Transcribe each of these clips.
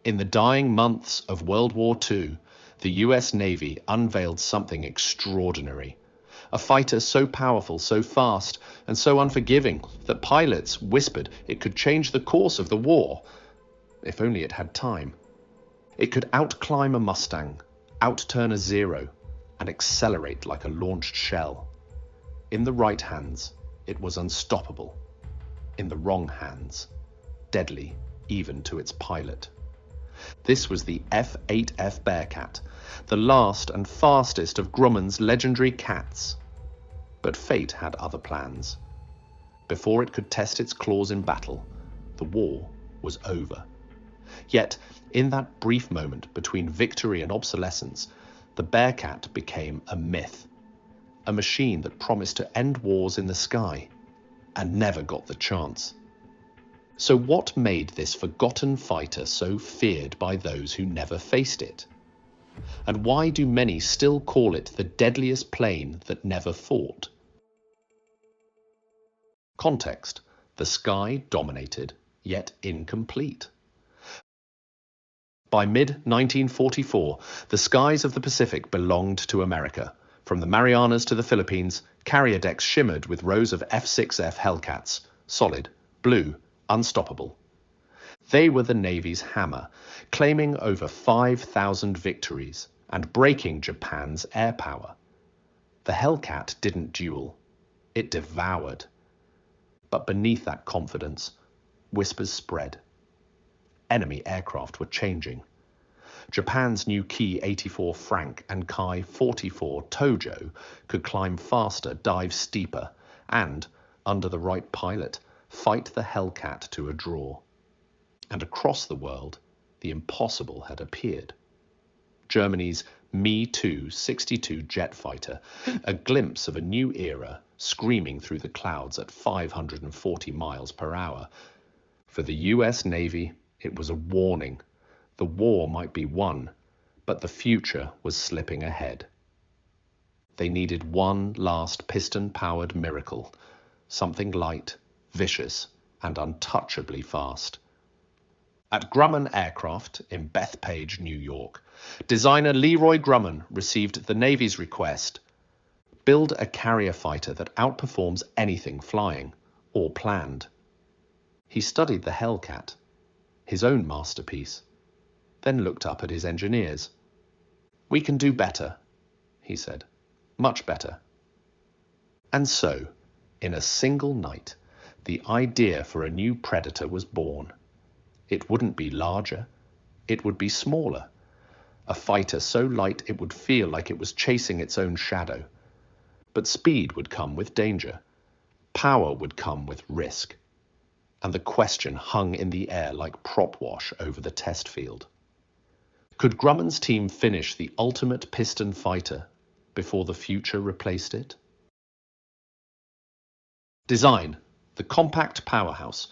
In the dying months of World War II, the US Navy unveiled something extraordinary. A fighter so powerful, so fast, and so unforgiving that pilots whispered it could change the course of the war, if only it had time. It could outclimb a Mustang, outturn a Zero, and accelerate like a launched shell. In the right hands, it was unstoppable. In the wrong hands, deadly even to its pilot. This was the F8F Bearcat, the last and fastest of Grumman's legendary cats. But fate had other plans. Before it could test its claws in battle, the war was over. Yet, in that brief moment between victory and obsolescence, the Bearcat became a myth. A machine that promised to end wars in the sky, and never got the chance. So what made this forgotten fighter so feared by those who never faced it? And why do many still call it the deadliest plane that never fought? Context: the sky dominated, yet incomplete. By mid-1944, the skies of the Pacific belonged to America. From the Marianas to the Philippines, carrier decks shimmered with rows of F6F Hellcats, solid, blue, unstoppable. They were the Navy's hammer, claiming over 5,000 victories and breaking Japan's air power. The Hellcat didn't duel, it devoured. But beneath that confidence, whispers spread. Enemy aircraft were changing. Japan's new Ki-84 Frank and Ki-44 Tojo could climb faster, dive steeper, and, under the right pilot, fight the Hellcat to a draw. And across the world, the impossible had appeared. Germany's Me-2 jet fighter, a glimpse of a new era, screaming through the clouds at 540 miles per hour. For the US Navy, it was a warning. The war might be won, but the future was slipping ahead. They needed one last piston-powered miracle, something light, vicious, and untouchably fast. At Grumman Aircraft in Bethpage, New York, designer Leroy Grumman received the Navy's request: build a carrier fighter that outperforms anything flying or planned. He studied the Hellcat, his own masterpiece, then looked up at his engineers. "We can do better," he said, "much better." And so, in a single night, the idea for a new Predator was born. It wouldn't be larger, it would be smaller. A fighter so light it would feel like it was chasing its own shadow. But speed would come with danger. Power would come with risk. And the question hung in the air like prop wash over the test field. Could Grumman's team finish the ultimate piston fighter before the future replaced it? Design: the compact powerhouse.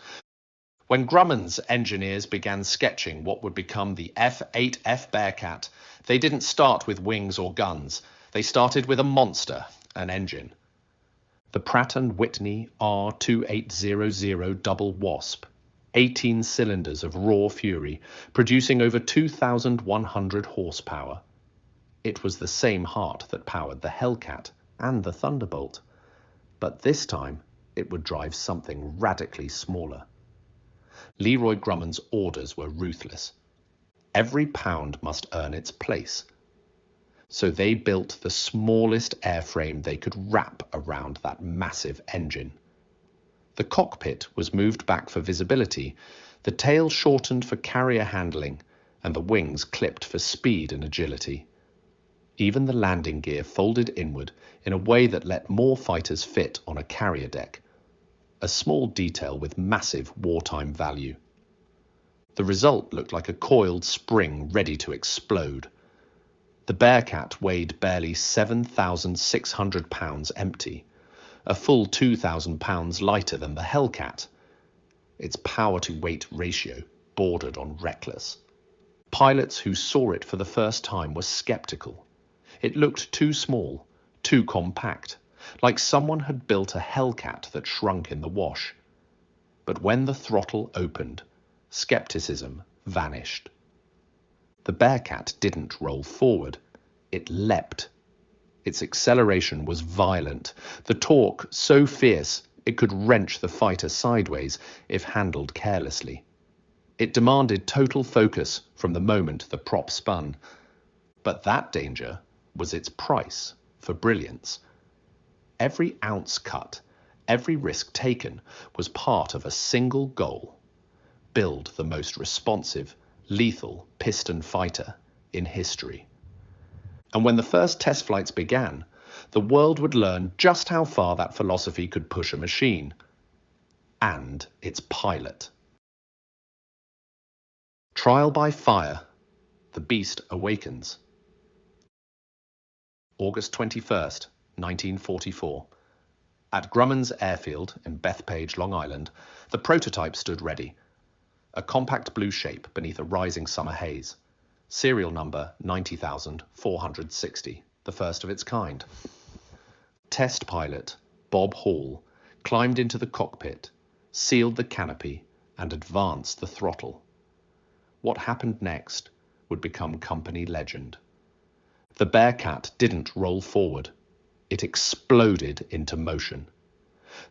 When Grumman's engineers began sketching what would become the F8F Bearcat, they didn't start with wings or guns. They started with a monster, an engine. The Pratt & Whitney R2800 Double Wasp, 18 cylinders of raw fury, producing over 2,100 horsepower. It was the same heart that powered the Hellcat and the Thunderbolt. But this time, it would drive something radically smaller. Leroy Grumman's orders were ruthless. Every pound must earn its place. So they built the smallest airframe they could wrap around that massive engine. The cockpit was moved back for visibility, the tail shortened for carrier handling, and the wings clipped for speed and agility. Even the landing gear folded inward in a way that let more fighters fit on a carrier deck, a small detail with massive wartime value. The result looked like a coiled spring ready to explode. The Bearcat weighed barely 7,600 pounds empty, a full 2,000 pounds lighter than the Hellcat. Its power-to-weight ratio bordered on reckless. Pilots who saw it for the first time were skeptical. It looked too small, too compact, like someone had built a Hellcat that shrunk in the wash. But when the throttle opened, skepticism vanished. The Bearcat didn't roll forward. It leapt. Its acceleration was violent, the torque so fierce it could wrench the fighter sideways if handled carelessly. It demanded total focus from the moment the prop spun. But that danger was its price for brilliance. Every ounce cut, every risk taken was part of a single goal: build the most responsive, lethal piston fighter in history. And when the first test flights began, the world would learn just how far that philosophy could push a machine and its pilot. Trial by fire, the beast awakens. August 21st, 1944. At Grumman's airfield in Bethpage, Long Island, the prototype stood ready. A compact blue shape beneath a rising summer haze. Serial number 90,460, the first of its kind. Test pilot Bob Hall climbed into the cockpit, sealed the canopy, and advanced the throttle. What happened next would become company legend. The Bearcat didn't roll forward. It exploded into motion.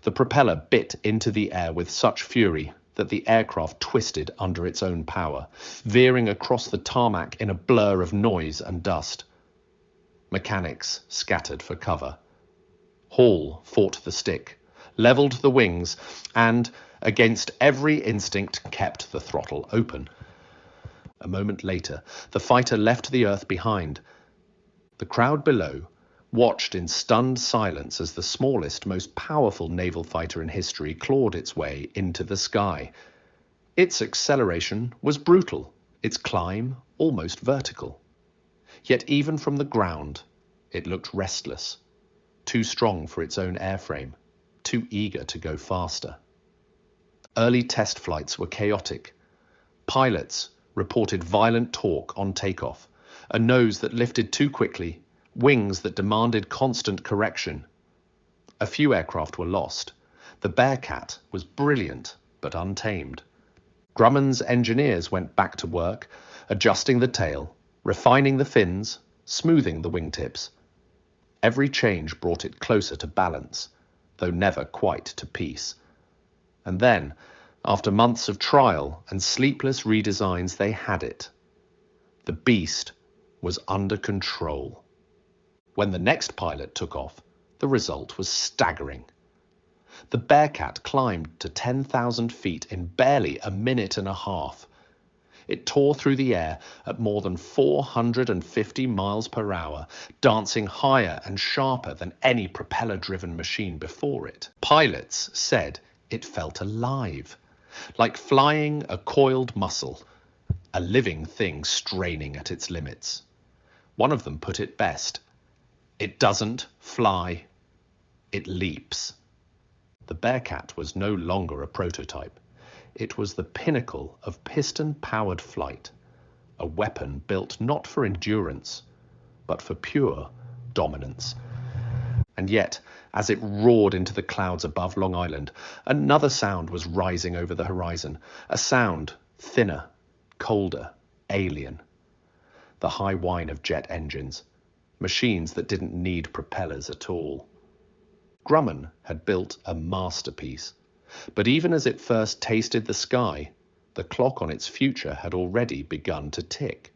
The propeller bit into the air with such fury that the aircraft twisted under its own power, veering across the tarmac in a blur of noise and dust. Mechanics scattered for cover. Hall fought the stick, levelled the wings, and, against every instinct, kept the throttle open. A moment later, the fighter left the earth behind. The crowd below watched in stunned silence as the smallest, most powerful naval fighter in history clawed its way into the sky. Its acceleration was brutal, its climb almost vertical. Yet even from the ground, it looked restless, too strong for its own airframe, too eager to go faster. Early test flights were chaotic. Pilots reported violent torque on takeoff, a nose that lifted too quickly, wings that demanded constant correction. A few aircraft were lost. The Bearcat was brilliant but untamed. Grumman's engineers went back to work, adjusting the tail, refining the fins, smoothing the wingtips. Every change brought it closer to balance, though never quite to peace. And then, after months of trial and sleepless redesigns, they had it. The beast was under control. When the next pilot took off, the result was staggering. The Bearcat climbed to 10,000 feet in barely a minute and a half. It tore through the air at more than 450 miles per hour, dancing higher and sharper than any propeller-driven machine before it. Pilots said it felt alive, like flying a coiled muscle, a living thing straining at its limits. One of them put it best: it doesn't fly, it leaps. The Bearcat was no longer a prototype. It was the pinnacle of piston-powered flight, a weapon built not for endurance, but for pure dominance. And yet, as it roared into the clouds above Long Island, another sound was rising over the horizon, a sound thinner, colder, alien. The high whine of jet engines, machines that didn't need propellers at all. Grumman had built a masterpiece, but even as it first tasted the sky, the clock on its future had already begun to tick.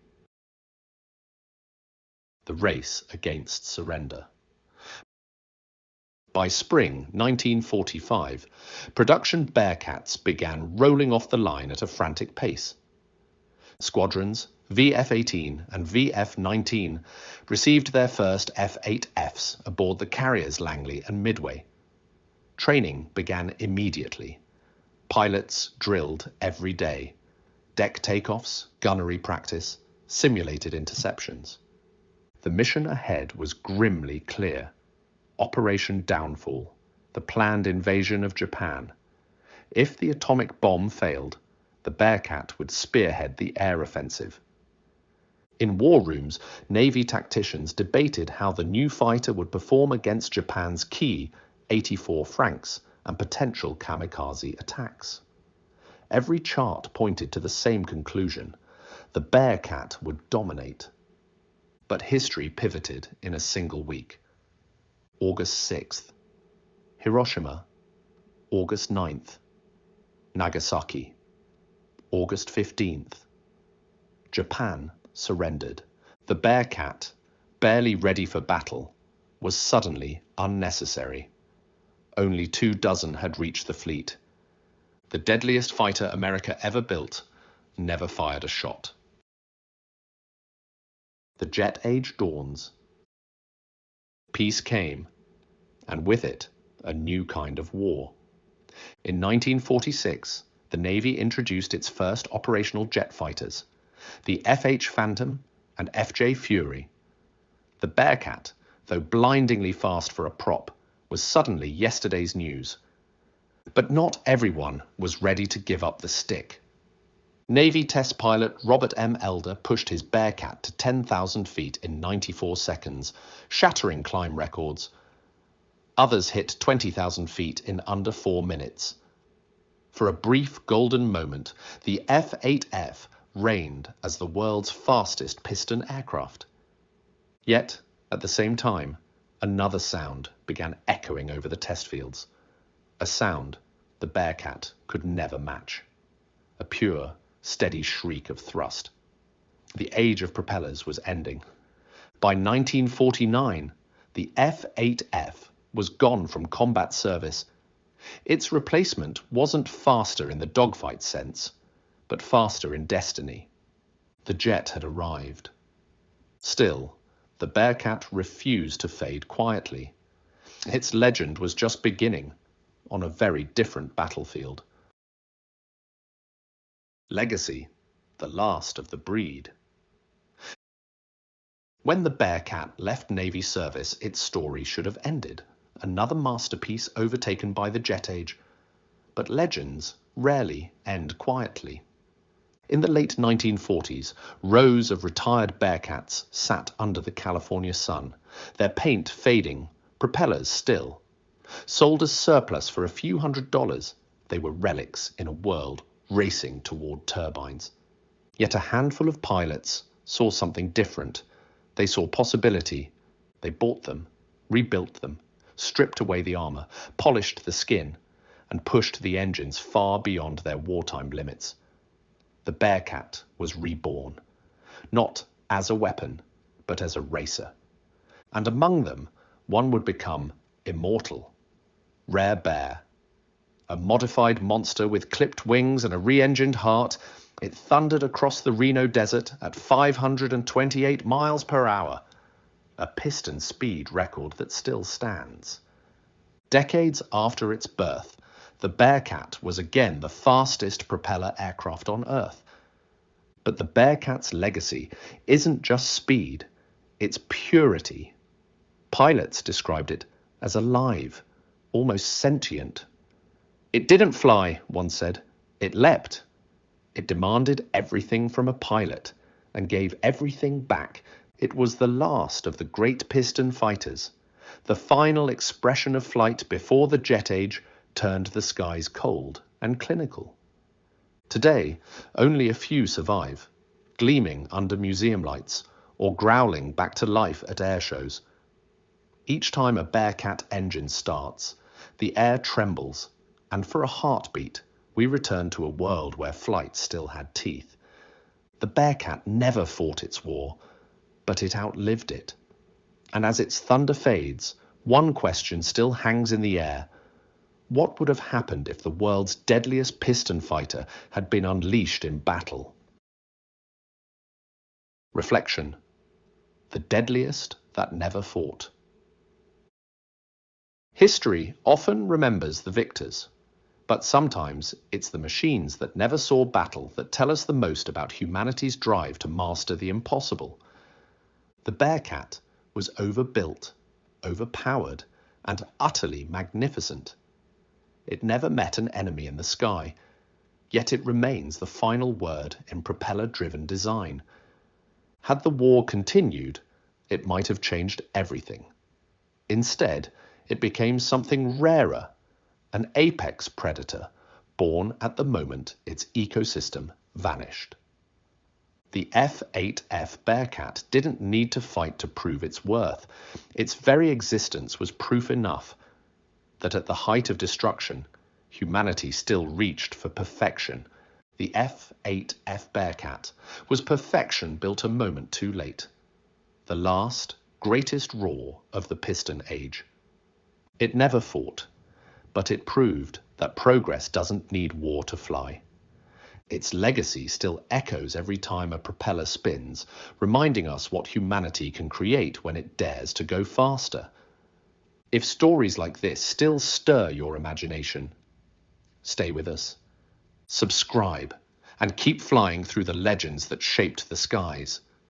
The race against surrender. By spring 1945, production Bearcats began rolling off the line at a frantic pace. Squadrons VF-18 and VF-19 received their first F8Fs aboard the carriers Langley and Midway. Training began immediately. Pilots drilled every day. Deck takeoffs, gunnery practice, simulated interceptions. The mission ahead was grimly clear. Operation Downfall, the planned invasion of Japan. If the atomic bomb failed, the Bearcat would spearhead the air offensive. In war rooms, Navy tacticians debated how the new fighter would perform against Japan's key 84 Franks and potential kamikaze attacks. Every chart pointed to the same conclusion. the Bearcat would dominate. But history pivoted in a single week. August 6th. Hiroshima. August 9th. Nagasaki. August 15th. Japan surrendered. The Bearcat, barely ready for battle, was suddenly unnecessary. Only 24 had reached the fleet. The deadliest fighter America ever built never fired a shot. The jet age dawns. Peace came, and with it, a new kind of war. In 1946, the Navy introduced its first operational jet fighters, the F-H Phantom and F-J Fury. The Bearcat, though blindingly fast for a prop, was suddenly yesterday's news. But not everyone was ready to give up the stick. Navy test pilot Robert M. Elder pushed his Bearcat to 10,000 feet in 94 seconds, shattering climb records. Others hit 20,000 feet in under 4 minutes. For a brief golden moment, the F-8F reigned as the world's fastest piston aircraft. Yet, at the same time, another sound began echoing over the test fields. A sound the Bearcat could never match. A pure, steady shriek of thrust. The age of propellers was ending. By 1949, the F-8F was gone from combat service. Its replacement wasn't faster in the dogfight sense, but faster in destiny. The jet had arrived. Still, the Bearcat refused to fade quietly. Its legend was just beginning on a very different battlefield. Legacy, the last of the breed. When the Bearcat left Navy service, its story should have ended. Another masterpiece overtaken by the jet age. But legends rarely end quietly. In the late 1940s, rows of retired Bearcats sat under the California sun, their paint fading, propellers still. Sold as surplus for a few $100s, they were relics in a world racing toward turbines. Yet a handful of pilots saw something different. They saw possibility. They bought them, rebuilt them, stripped away the armor, polished the skin, and pushed the engines far beyond their wartime limits. The Bearcat was reborn, not as a weapon, but as a racer. And among them, one would become immortal. Rare Bear. A modified monster with clipped wings and a re-engined heart, it thundered across the Reno Desert at 528 miles per hour, a piston speed record that still stands. Decades after its birth, the Bearcat was again the fastest propeller aircraft on Earth. But the Bearcat's legacy isn't just speed, it's purity. Pilots described it as alive, almost sentient. It didn't fly, one said. It leapt. It demanded everything from a pilot and gave everything back. It was the last of the great piston fighters, the final expression of flight before the jet age turned the skies cold and clinical. Today, only a few survive, gleaming under museum lights or growling back to life at air shows. Each time a Bearcat engine starts, the air trembles, and for a heartbeat, we return to a world where flight still had teeth. The Bearcat never fought its war, but it outlived it. And as its thunder fades, one question still hangs in the air. What would have happened if the world's deadliest piston fighter had been unleashed in battle? Reflection. The deadliest that never fought. History often remembers the victors, but sometimes it's the machines that never saw battle that tell us the most about humanity's drive to master the impossible. The Bearcat was overbuilt, overpowered, and utterly magnificent. It never met an enemy in the sky, yet it remains the final word in propeller-driven design. Had the war continued, it might have changed everything. Instead, it became something rarer, an apex predator, born at the moment its ecosystem vanished. The F8F Bearcat didn't need to fight to prove its worth. Its very existence was proof enough that at the height of destruction, humanity still reached for perfection. The F8F Bearcat was perfection built a moment too late. The last, greatest roar of the piston age. It never fought, but it proved that progress doesn't need war to fly. Its legacy still echoes every time a propeller spins, reminding us what humanity can create when it dares to go faster. If stories like this still stir your imagination, stay with us, subscribe, and keep flying through the legends that shaped the skies.